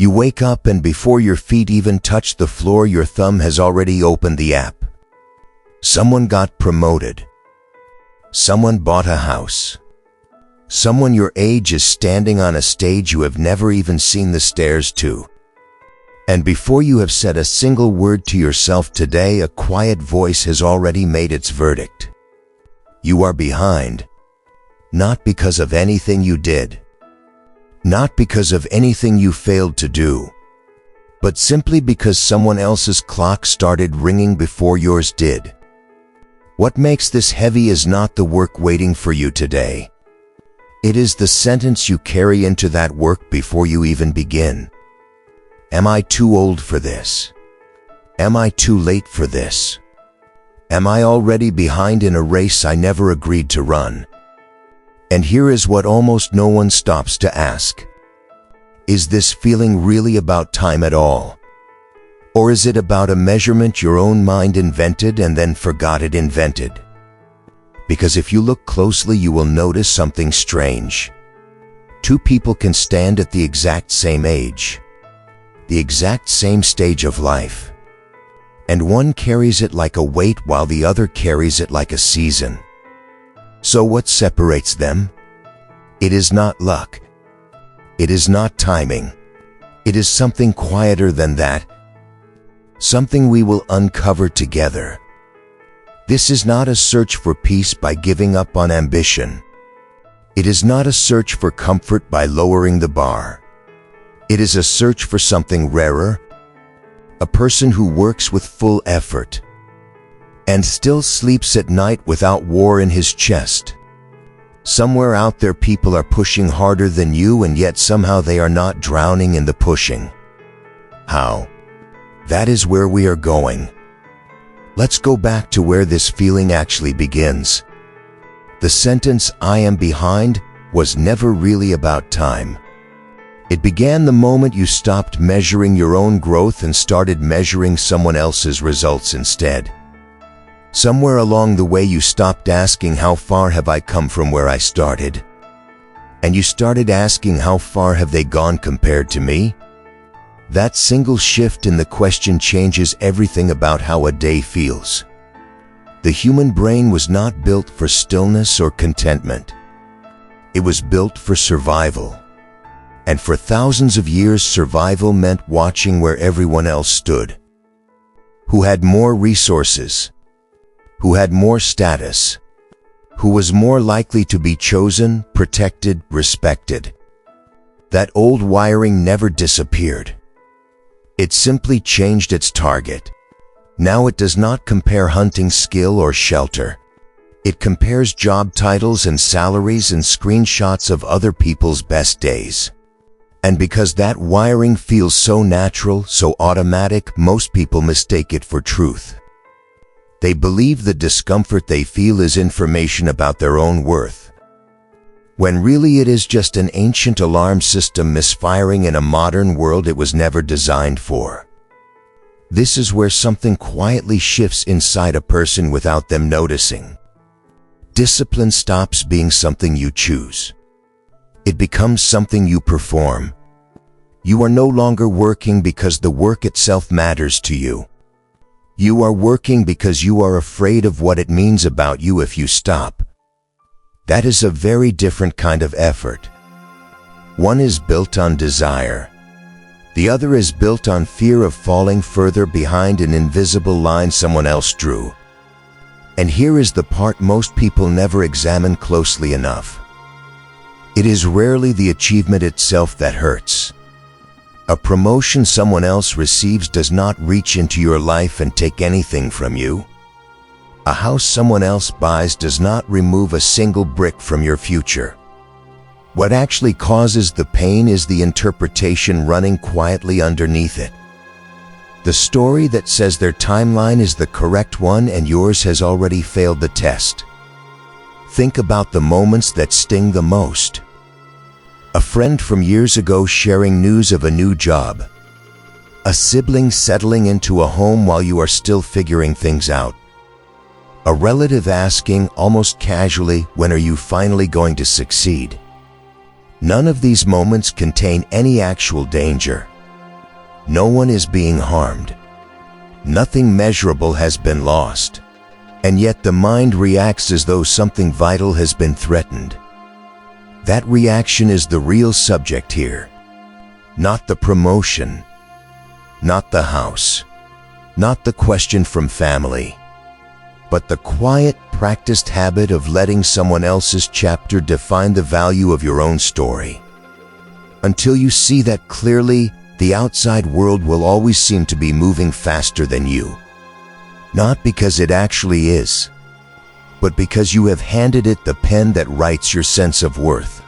You wake up and before your feet even touch the floor, your thumb has already opened the app. Someone got promoted. Someone bought a house. Someone your age is standing on a stage you have never even seen the stairs to. And before you have said a single word to yourself today, a quiet voice has already made its verdict. You are behind, not because of anything you did, not because of anything you failed to do, but simply because someone else's clock started ringing before yours did. What makes this heavy is not the work waiting for you today. It is the sentence you carry into that work before you even begin. Am I too old for this? Am I too late for this? Am I already behind in a race I never agreed to run? And here is what almost no one stops to ask. Is this feeling really about time at all? Or is it about a measurement your own mind invented and then forgot it invented? Because if you look closely, you will notice something strange. Two people can stand at the exact same age, the exact same stage of life, and one carries it like a weight while the other carries it like a season. So what separates them? It is not luck. It is not timing. It is something quieter than that, something we will uncover together. This is not a search for peace by giving up on ambition. It is not a search for comfort by lowering the bar. It is a search for something rarer, a person who works with full effort and still sleeps at night without war in his chest. Somewhere out there, people are pushing harder than you, and yet somehow they are not drowning in the pushing. How? That is where we are going. Let's go back to where this feeling actually begins. The sentence, "I am behind," was never really about time. It began the moment you stopped measuring your own growth and started measuring someone else's results instead. Somewhere along the way, you stopped asking, "How far have I come from where I started?" And you started asking, "How far have they gone compared to me?" That single shift in the question changes everything about how a day feels. The human brain was not built for stillness or contentment. It was built for survival. And for thousands of years, survival meant watching where everyone else stood. Who had more resources? Who had more status? Who was more likely to be chosen, protected, respected? That old wiring never disappeared. It simply changed its target. Now it does not compare hunting skill or shelter. It compares job titles and salaries and screenshots of other people's best days. And because that wiring feels so natural, so automatic, most people mistake it for truth. They believe the discomfort they feel is information about their own worth, when really it is just an ancient alarm system misfiring in a modern world it was never designed for. This is where something quietly shifts inside a person without them noticing. Discipline stops being something you choose. It becomes something you perform. You are no longer working because the work itself matters to you. You are working because you are afraid of what it means about you if you stop. That is a very different kind of effort. One is built on desire. The other is built on fear of falling further behind an invisible line someone else drew. And here is the part most people never examine closely enough. It is rarely the achievement itself that hurts. A promotion someone else receives does not reach into your life and take anything from you. A house someone else buys does not remove a single brick from your future. What actually causes the pain is the interpretation running quietly underneath it. The story that says their timeline is the correct one and yours has already failed the test. Think about the moments that sting the most. A friend from years ago sharing news of a new job. A sibling settling into a home while you are still figuring things out. A relative asking, almost casually, "When are you finally going to succeed?" None of these moments contain any actual danger. No one is being harmed. Nothing measurable has been lost. And yet the mind reacts as though something vital has been threatened. That reaction is the real subject here. Not the promotion, not the house, not the question from family, but the quiet, practiced habit of letting someone else's chapter define the value of your own story. Until you see that clearly, the outside world will always seem to be moving faster than you. Not because it actually is, but because you have handed it the pen that writes your sense of worth.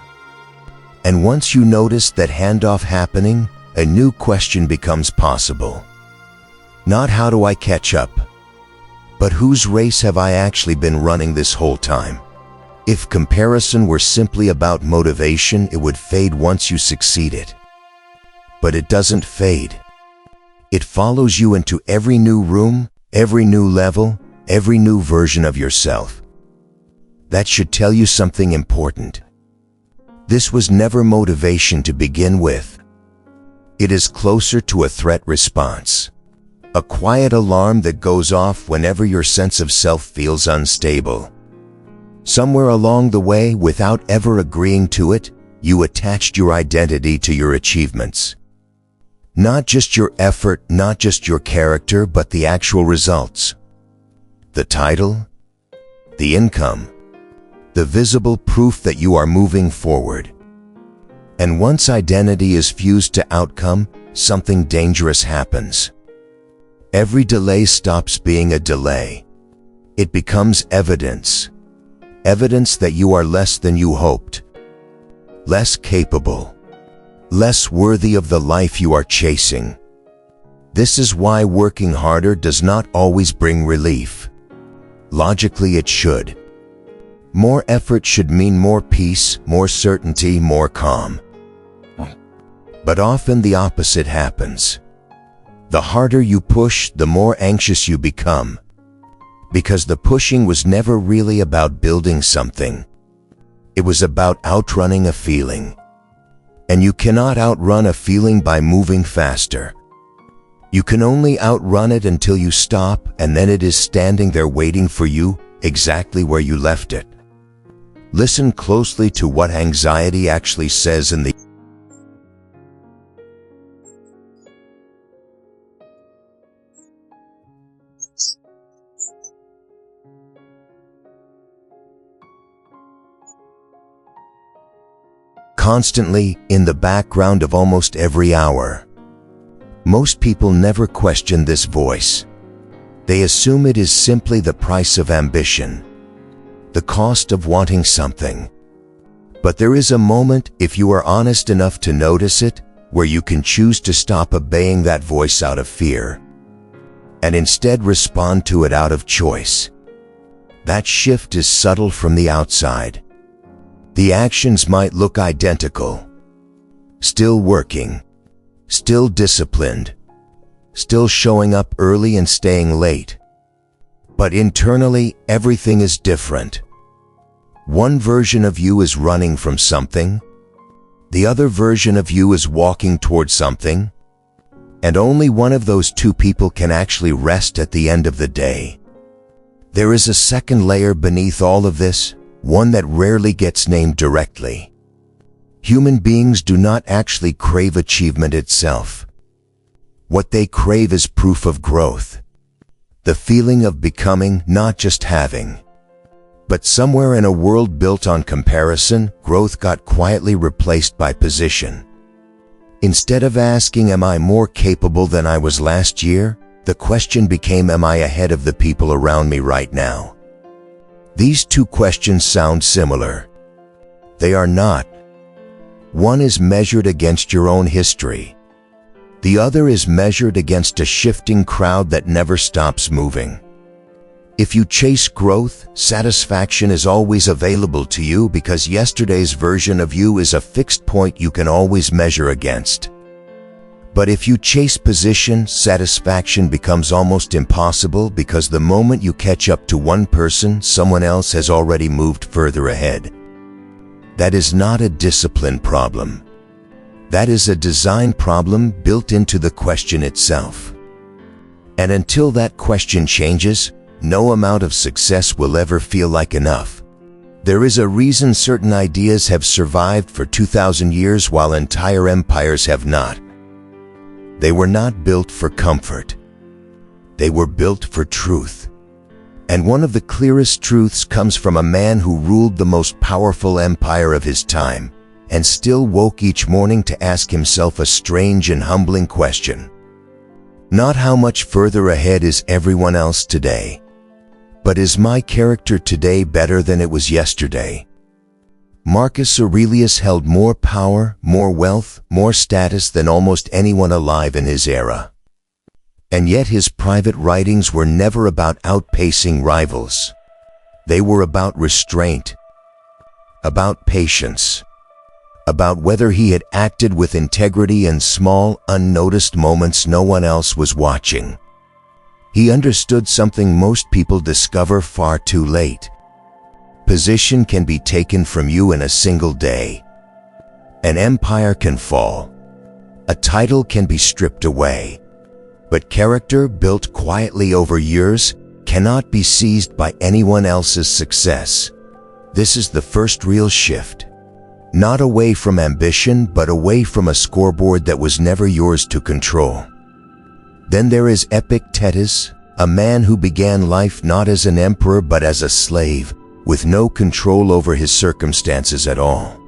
And once you notice that handoff happening, a new question becomes possible. Not how do I catch up, but whose race have I actually been running this whole time? If comparison were simply about motivation, it would fade once you succeeded. But it doesn't fade. It follows you into every new room, every new level, every new version of yourself. That should tell you something important. This was never motivation to begin with. It is closer to a threat response. A quiet alarm that goes off whenever your sense of self feels unstable. Somewhere along the way, without ever agreeing to it, you attached your identity to your achievements. Not just your effort, not just your character, but the actual results. The title, the income, the visible proof that you are moving forward. And once identity is fused to outcome, something dangerous happens. Every delay stops being a delay. It becomes evidence. Evidence that you are less than you hoped. Less capable. Less worthy of the life you are chasing. This is why working harder does not always bring relief. Logically, it should. More effort should mean more peace, more certainty, more calm. But often the opposite happens. The harder you push, the more anxious you become. Because the pushing was never really about building something. It was about outrunning a feeling. And you cannot outrun a feeling by moving faster. You can only outrun it until you stop, and then it is standing there waiting for you, exactly where you left it. Listen closely to what anxiety actually says in the constantly in the background of almost every hour. Most people never question this voice. They assume it is simply the price of ambition, the cost of wanting something. But there is a moment, if you are honest enough to notice it, where you can choose to stop obeying that voice out of fear, and instead respond to it out of choice. That shift is subtle from the outside. The actions might look identical. Still working, still disciplined, still showing up early and staying late. But internally, everything is different. One version of you is running from something. The other version of you is walking towards something. And only one of those two people can actually rest at the end of the day. There is a second layer beneath all of this, one that rarely gets named directly. Human beings do not actually crave achievement itself. What they crave is proof of growth. The feeling of becoming, not just having. But somewhere in a world built on comparison, growth got quietly replaced by position. Instead of asking, am I more capable than I was last year? The question became, am I ahead of the people around me right now? These two questions sound similar. They are not. One is measured against your own history. The other is measured against a shifting crowd that never stops moving. If you chase growth, satisfaction is always available to you because yesterday's version of you is a fixed point you can always measure against. But if you chase position, satisfaction becomes almost impossible because the moment you catch up to one person, someone else has already moved further ahead. That is not a discipline problem. That is a design problem built into the question itself. And until that question changes, no amount of success will ever feel like enough. There is a reason certain ideas have survived for 2,000 years while entire empires have not. They were not built for comfort. They were built for truth. And one of the clearest truths comes from a man who ruled the most powerful empire of his time, and still woke each morning to ask himself a strange and humbling question. Not how much further ahead is everyone else today, but is my character today better than it was yesterday? Marcus Aurelius held more power, more wealth, more status than almost anyone alive in his era. And yet his private writings were never about outpacing rivals. They were about restraint, about patience, about whether he had acted with integrity in small, unnoticed moments no one else was watching. He understood something most people discover far too late. Position can be taken from you in a single day. An empire can fall. A title can be stripped away. But character built quietly over years cannot be seized by anyone else's success. This is the first real shift. Not away from ambition, but away from a scoreboard that was never yours to control. Then there is Epictetus, a man who began life not as an emperor but as a slave, with no control over his circumstances at all.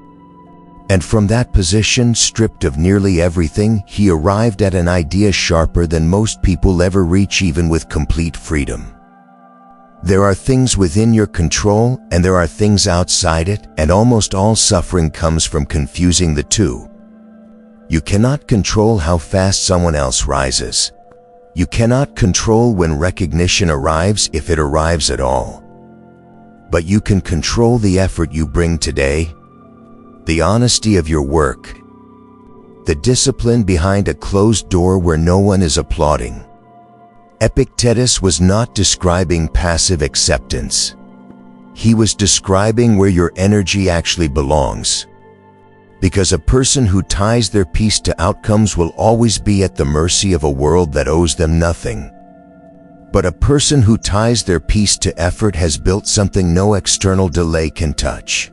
And from that position, stripped of nearly everything, he arrived at an idea sharper than most people ever reach, even with complete freedom. There are things within your control, and there are things outside it, and almost all suffering comes from confusing the two. You cannot control how fast someone else rises. You cannot control when recognition arrives, if it arrives at all. But you can control the effort you bring today, the honesty of your work, the discipline behind a closed door where no one is applauding. Epictetus was not describing passive acceptance. He was describing where your energy actually belongs. Because a person who ties their peace to outcomes will always be at the mercy of a world that owes them nothing. But a person who ties their peace to effort has built something no external delay can touch.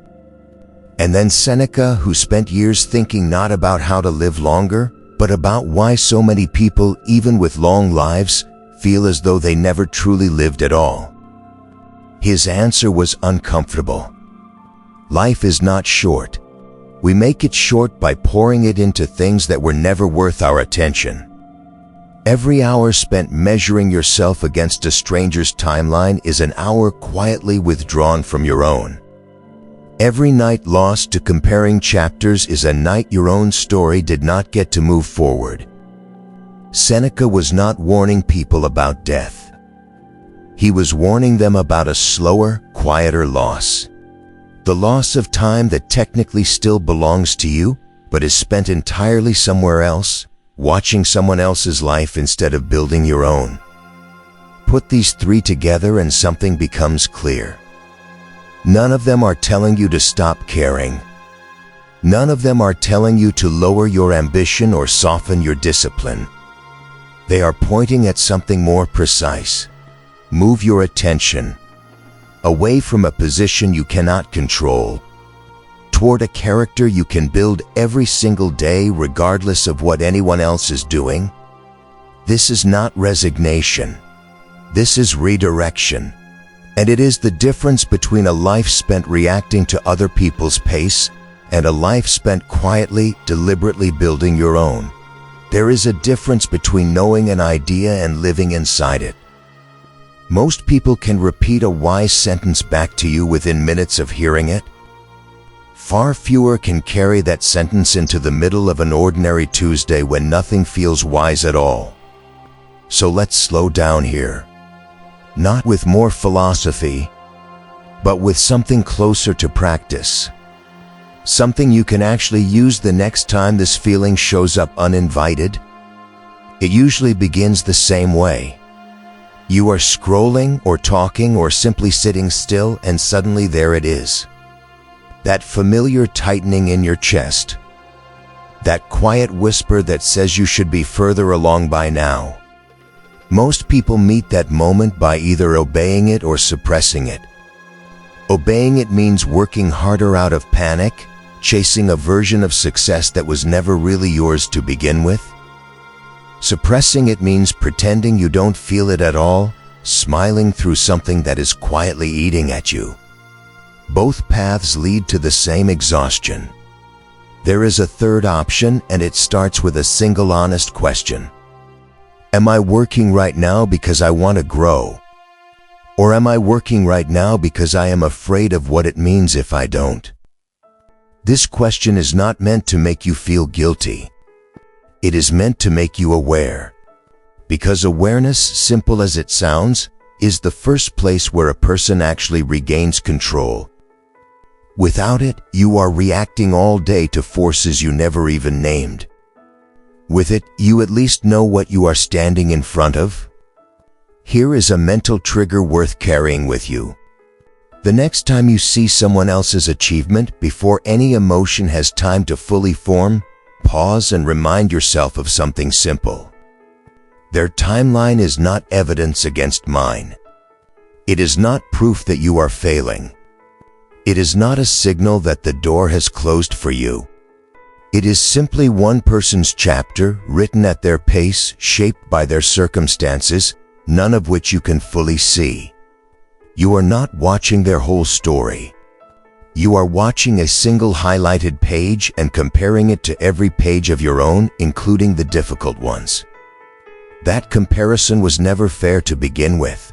And then Seneca, who spent years thinking not about how to live longer, but about why so many people, even with long lives, feel as though they never truly lived at all. His answer was uncomfortable. Life is not short. We make it short by pouring it into things that were never worth our attention. Every hour spent measuring yourself against a stranger's timeline is an hour quietly withdrawn from your own. Every night lost to comparing chapters is a night your own story did not get to move forward. Seneca was not warning people about death. He was warning them about a slower, quieter loss. The loss of time that technically still belongs to you, but is spent entirely somewhere else, watching someone else's life instead of building your own. Put these three together and something becomes clear. None of them are telling you to stop caring. None of them are telling you to lower your ambition or soften your discipline. They are pointing at something more precise. Move your attention away from a position you cannot control, toward a character you can build every single day regardless of what anyone else is doing. This is not resignation. This is redirection. And it is the difference between a life spent reacting to other people's pace and a life spent quietly, deliberately building your own. There is a difference between knowing an idea and living inside it. Most people can repeat a wise sentence back to you within minutes of hearing it. Far fewer can carry that sentence into the middle of an ordinary Tuesday when nothing feels wise at all. So let's slow down here. Not with more philosophy, but with something closer to practice. Something you can actually use the next time this feeling shows up uninvited. It usually begins the same way. You are scrolling or talking or simply sitting still, and suddenly there it is. That familiar tightening in your chest. That quiet whisper that says you should be further along by now. Most people meet that moment by either obeying it or suppressing it. Obeying it means working harder out of panic, chasing a version of success that was never really yours to begin with. Suppressing it means pretending you don't feel it at all, smiling through something that is quietly eating at you. Both paths lead to the same exhaustion. There is a third option, and it starts with a single honest question. Am I working right now because I want to grow? Or am I working right now because I am afraid of what it means if I don't? This question is not meant to make you feel guilty. It is meant to make you aware. Because awareness, simple as it sounds, is the first place where a person actually regains control. Without it, you are reacting all day to forces you never even named. With it, you at least know what you are standing in front of. Here is a mental trigger worth carrying with you. The next time you see someone else's achievement, before any emotion has time to fully form, pause and remind yourself of something simple. Their timeline is not evidence against mine. It is not proof that you are failing. It is not a signal that the door has closed for you. It is simply one person's chapter, written at their pace, shaped by their circumstances, none of which you can fully see. You are not watching their whole story. You are watching a single highlighted page and comparing it to every page of your own, including the difficult ones. That comparison was never fair to begin with.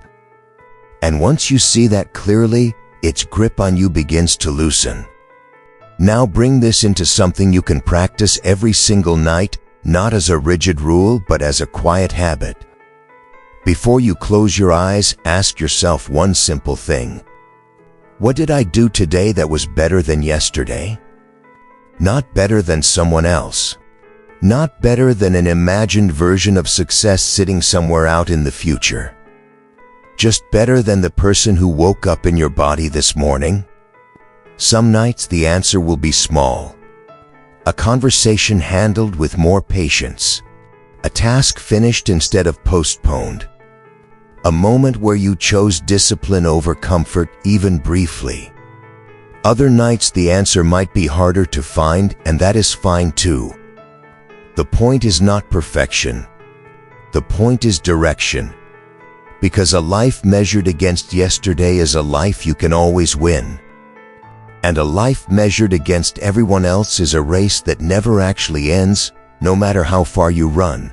And once you see that clearly, its grip on you begins to loosen. Now bring this into something you can practice every single night, not as a rigid rule, but as a quiet habit. Before you close your eyes, ask yourself one simple thing. What did I do today that was better than yesterday? Not better than someone else. Not better than an imagined version of success sitting somewhere out in the future. Just better than the person who woke up in your body this morning. Some nights the answer will be small. A conversation handled with more patience. A task finished instead of postponed. A moment where you chose discipline over comfort, even briefly. Other nights the answer might be harder to find, and that is fine too. The point is not perfection. The point is direction. Because a life measured against yesterday is a life you can always win. And a life measured against everyone else is a race that never actually ends, no matter how far you run.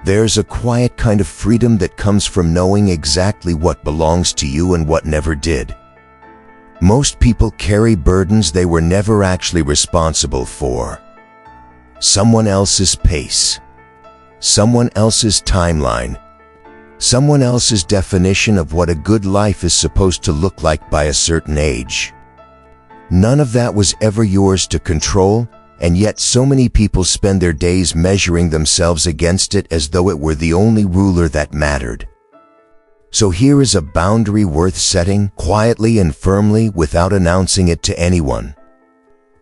There's a quiet kind of freedom that comes from knowing exactly what belongs to you and what never did. Most people carry burdens they were never actually responsible for. Someone else's pace. Someone else's timeline. Someone else's definition of what a good life is supposed to look like by a certain age. None of that was ever yours to control, and yet so many people spend their days measuring themselves against it as though it were the only ruler that mattered. So here is a boundary worth setting, quietly and firmly, without announcing it to anyone.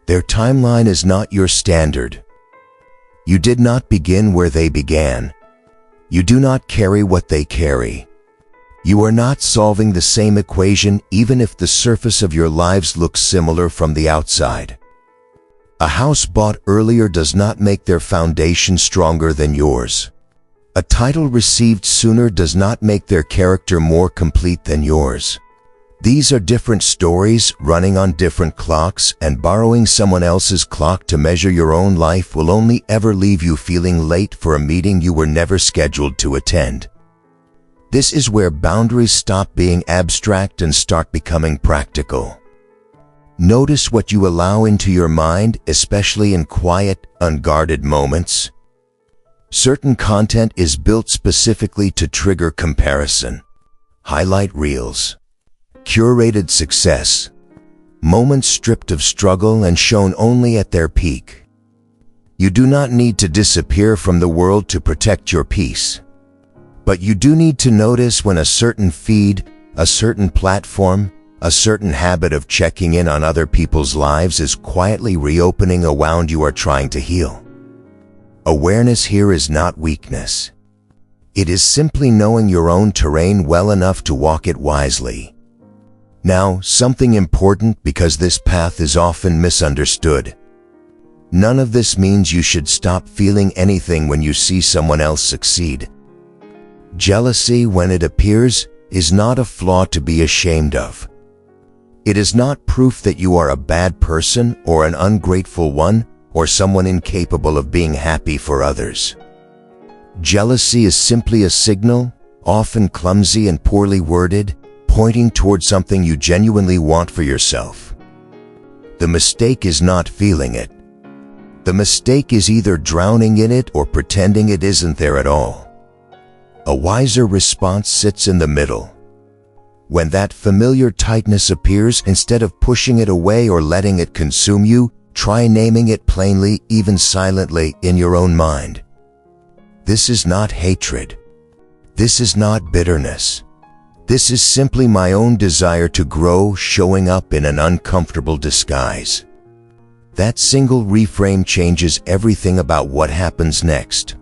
Their timeline is not your standard. You did not begin where they began. You do not carry what they carry. You are not solving the same equation, even if the surface of your lives looks similar from the outside. A house bought earlier does not make their foundation stronger than yours. A title received sooner does not make their character more complete than yours. These are different stories running on different clocks, and borrowing someone else's clock to measure your own life will only ever leave you feeling late for a meeting you were never scheduled to attend. This is where boundaries stop being abstract and start becoming practical. Notice what you allow into your mind, especially in quiet, unguarded moments. Certain content is built specifically to trigger comparison. Highlight reels. Curated success. Moments stripped of struggle and shown only at their peak. You do not need to disappear from the world to protect your peace. But you do need to notice when a certain feed, a certain platform, a certain habit of checking in on other people's lives is quietly reopening a wound you are trying to heal. Awareness here is not weakness. It is simply knowing your own terrain well enough to walk it wisely. Now, something important, because this path is often misunderstood. None of this means you should stop feeling anything when you see someone else succeed. Jealousy, when it appears, is not a flaw to be ashamed of. It is not proof that you are a bad person or an ungrateful one or someone incapable of being happy for others. Jealousy is simply a signal, often clumsy and poorly worded, pointing toward something you genuinely want for yourself. The mistake is not feeling it. The mistake is either drowning in it or pretending it isn't there at all. A wiser response sits in the middle. When that familiar tightness appears, instead of pushing it away or letting it consume you, try naming it plainly, even silently, in your own mind. This is not hatred. This is not bitterness. This is simply my own desire to grow, showing up in an uncomfortable disguise. That single reframe changes everything about what happens next.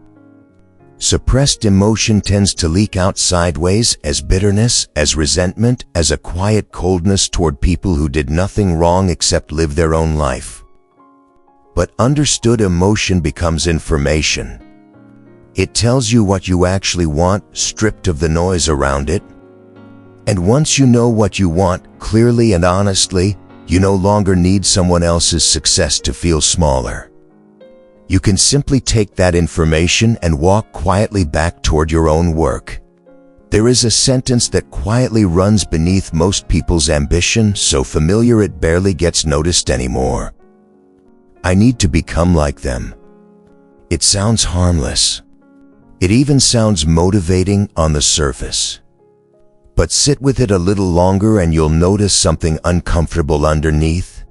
Suppressed emotion tends to leak out sideways as bitterness, as resentment, as a quiet coldness toward people who did nothing wrong except live their own life. But understood emotion becomes information. It tells you what you actually want, stripped of the noise around it. And once you know what you want, clearly and honestly, you no longer need someone else's success to feel smaller. You can simply take that information and walk quietly back toward your own work. There is a sentence that quietly runs beneath most people's ambition, so familiar it barely gets noticed anymore. I need to become like them. It sounds harmless. It even sounds motivating on the surface. But sit with it a little longer and you'll notice something uncomfortable underneath.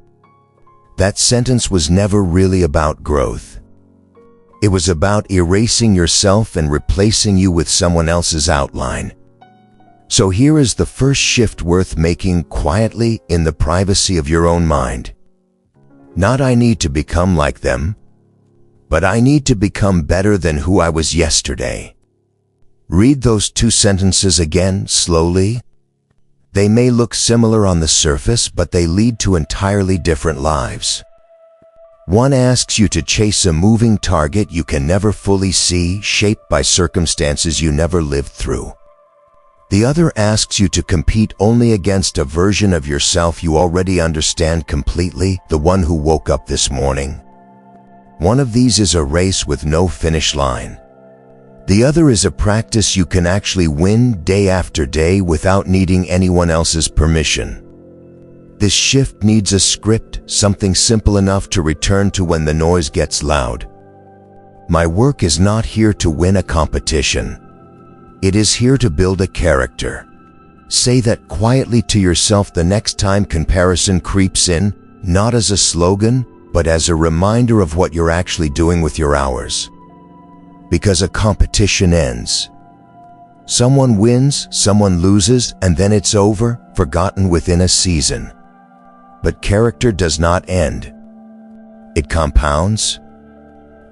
That sentence was never really about growth. It was about erasing yourself and replacing you with someone else's outline. So here is the first shift worth making quietly in the privacy of your own mind. Not I need to become like them, but I need to become better than who I was yesterday. Read those two sentences again, slowly. They may look similar on the surface, but they lead to entirely different lives. One asks you to chase a moving target you can never fully see, shaped by circumstances you never lived through. The other asks you to compete only against a version of yourself you already understand completely, the one who woke up this morning. One of these is a race with no finish line. The other is a practice you can actually win day after day without needing anyone else's permission. This shift needs a script, something simple enough to return to when the noise gets loud. My work is not here to win a competition. It is here to build a character. Say that quietly to yourself the next time comparison creeps in, not as a slogan, but as a reminder of what you're actually doing with your hours. Because a competition ends. Someone wins, someone loses, and then it's over, forgotten within a season. But character does not end. It compounds.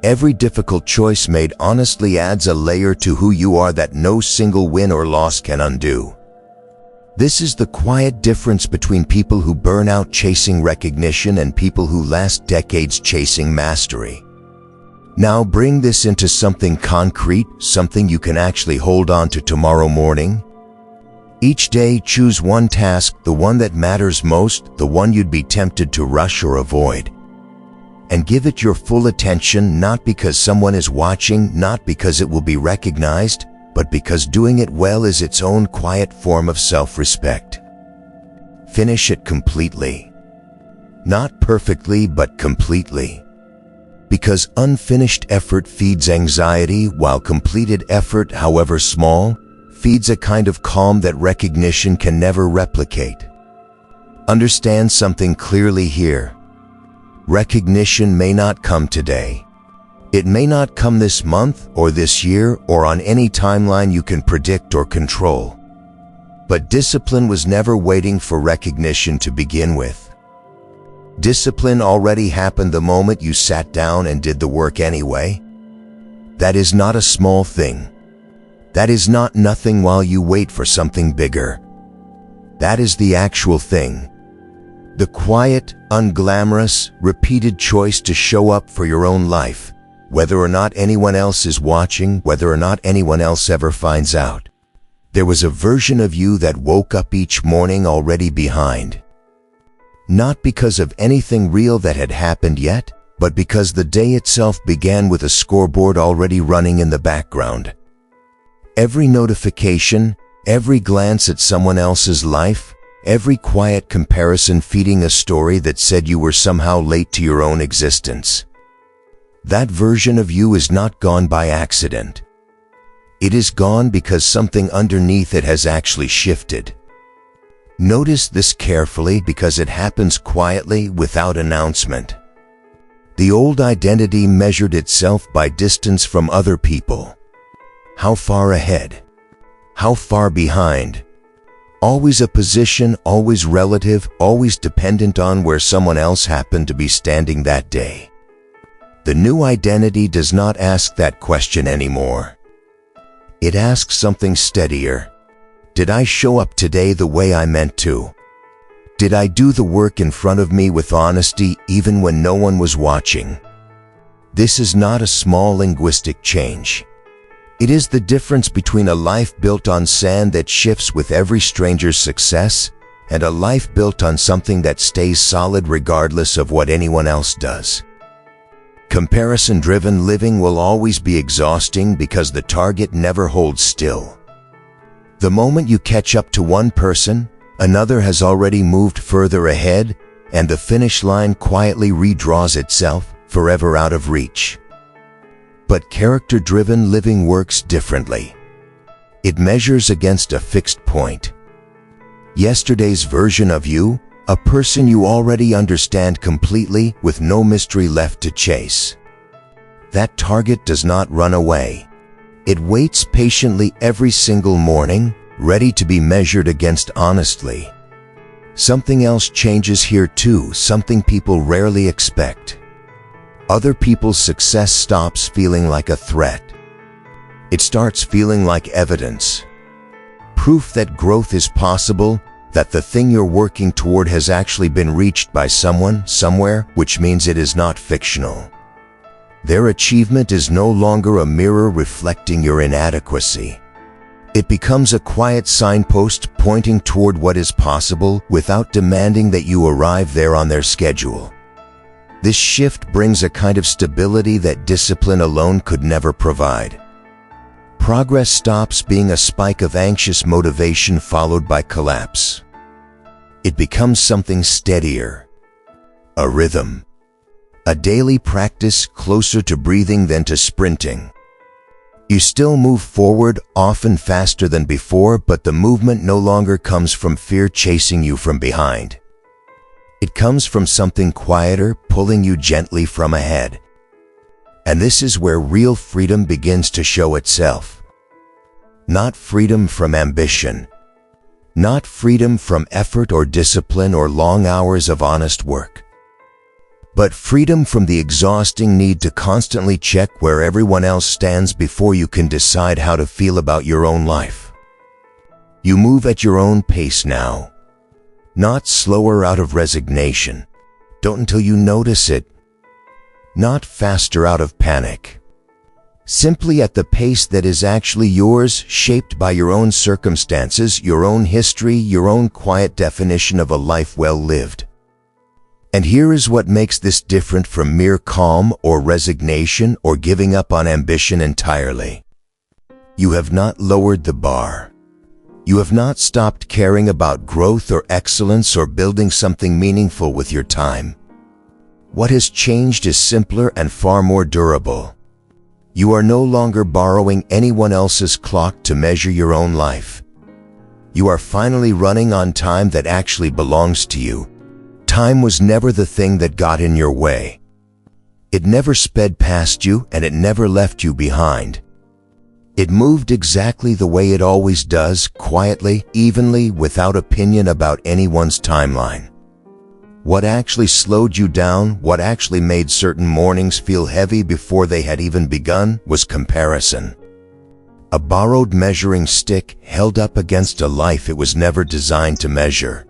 Every difficult choice made honestly adds a layer to who you are that no single win or loss can undo. This is the quiet difference between people who burn out chasing recognition and people who last decades chasing mastery. Now bring this into something concrete, something you can actually hold on to tomorrow morning. Each day, choose one task, the one that matters most, the one you'd be tempted to rush or avoid. And give it your full attention, not because someone is watching, not because it will be recognized, but because doing it well is its own quiet form of self-respect. Finish it completely. Not perfectly, but completely. Because unfinished effort feeds anxiety, while completed effort, however small, feeds a kind of calm that recognition can never replicate. Understand something clearly here. Recognition may not come today. It may not come this month or this year or on any timeline you can predict or control. But discipline was never waiting for recognition to begin with. Discipline already happened the moment you sat down and did the work anyway. That is not a small thing. That is not nothing while you wait for something bigger. That is the actual thing. The quiet, unglamorous, repeated choice to show up for your own life, whether or not anyone else is watching, whether or not anyone else ever finds out. There was a version of you that woke up each morning already behind. Not because of anything real that had happened yet, but because the day itself began with a scoreboard already running in the background. Every notification, every glance at someone else's life, every quiet comparison feeding a story that said you were somehow late to your own existence. That version of you is not gone by accident. It is gone because something underneath it has actually shifted. Notice this carefully because it happens quietly without announcement. The old identity measured itself by distance from other people. How far ahead? How far behind? Always a position, always relative, always dependent on where someone else happened to be standing that day. The new identity does not ask that question anymore. It asks something steadier. Did I show up today the way I meant to? Did I do the work in front of me with honesty even when no one was watching? This is not a small linguistic change. It is the difference between a life built on sand that shifts with every stranger's success and a life built on something that stays solid regardless of what anyone else does. Comparison-driven living will always be exhausting because the target never holds still. The moment you catch up to one person, another has already moved further ahead, and the finish line quietly redraws itself, forever out of reach. But character-driven living works differently. It measures against a fixed point. Yesterday's version of you, a person you already understand completely with no mystery left to chase. That target does not run away. It waits patiently every single morning, ready to be measured against honestly. Something else changes here too, something people rarely expect. Other people's success stops feeling like a threat. It starts feeling like evidence. Proof that growth is possible, that the thing you're working toward has actually been reached by someone, somewhere, which means it is not fictional. Their achievement is no longer a mirror reflecting your inadequacy. It becomes a quiet signpost pointing toward what is possible without demanding that you arrive there on their schedule. This shift brings a kind of stability that discipline alone could never provide. Progress stops being a spike of anxious motivation followed by collapse. It becomes something steadier, a rhythm, a daily practice closer to breathing than to sprinting. You still move forward, often faster than before, but the movement no longer comes from fear chasing you from behind. It comes from something quieter, pulling you gently from ahead. And this is where real freedom begins to show itself. Not freedom from ambition. Not freedom from effort or discipline or long hours of honest work. But freedom from the exhausting need to constantly check where everyone else stands before you can decide how to feel about your own life. You move at your own pace now. Not slower out of resignation. Don't until you notice it. Not faster out of panic. Simply at the pace that is actually yours, shaped by your own circumstances, your own history, your own quiet definition of a life well lived. And here is what makes this different from mere calm or resignation or giving up on ambition entirely. You have not lowered the bar. You have not stopped caring about growth or excellence or building something meaningful with your time. What has changed is simpler and far more durable. You are no longer borrowing anyone else's clock to measure your own life. You are finally running on time that actually belongs to you. Time was never the thing that got in your way. It never sped past you and it never left you behind. It moved exactly the way it always does, quietly, evenly, without opinion about anyone's timeline. What actually slowed you down, what actually made certain mornings feel heavy before they had even begun, was comparison. A borrowed measuring stick held up against a life it was never designed to measure.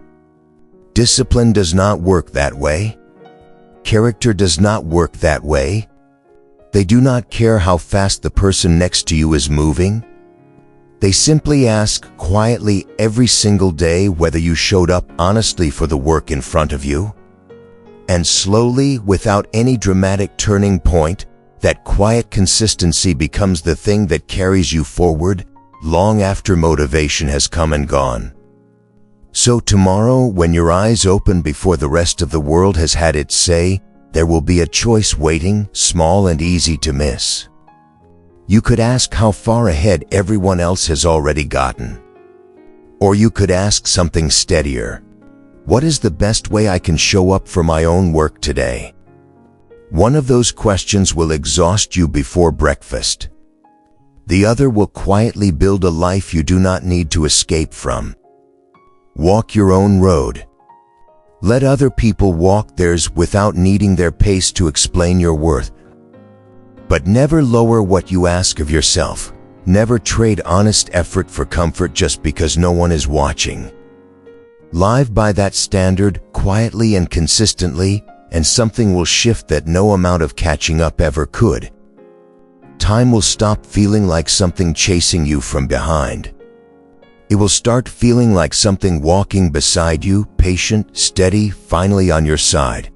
Discipline does not work that way. Character does not work that way. They do not care how fast the person next to you is moving. They simply ask quietly every single day whether you showed up honestly for the work in front of you. And slowly, without any dramatic turning point, that quiet consistency becomes the thing that carries you forward long after motivation has come and gone. So tomorrow, when your eyes open before the rest of the world has had its say, there will be a choice waiting, small and easy to miss. You could ask how far ahead everyone else has already gotten. Or you could ask something steadier. What is the best way I can show up for my own work today? One of those questions will exhaust you before breakfast. The other will quietly build a life you do not need to escape from. Walk your own road. Let other people walk theirs without needing their pace to explain your worth. But never lower what you ask of yourself. Never trade honest effort for comfort just because no one is watching. Live by that standard, quietly and consistently, and something will shift that no amount of catching up ever could. Time will stop feeling like something chasing you from behind. It will start feeling like something walking beside you, patient, steady, finally on your side.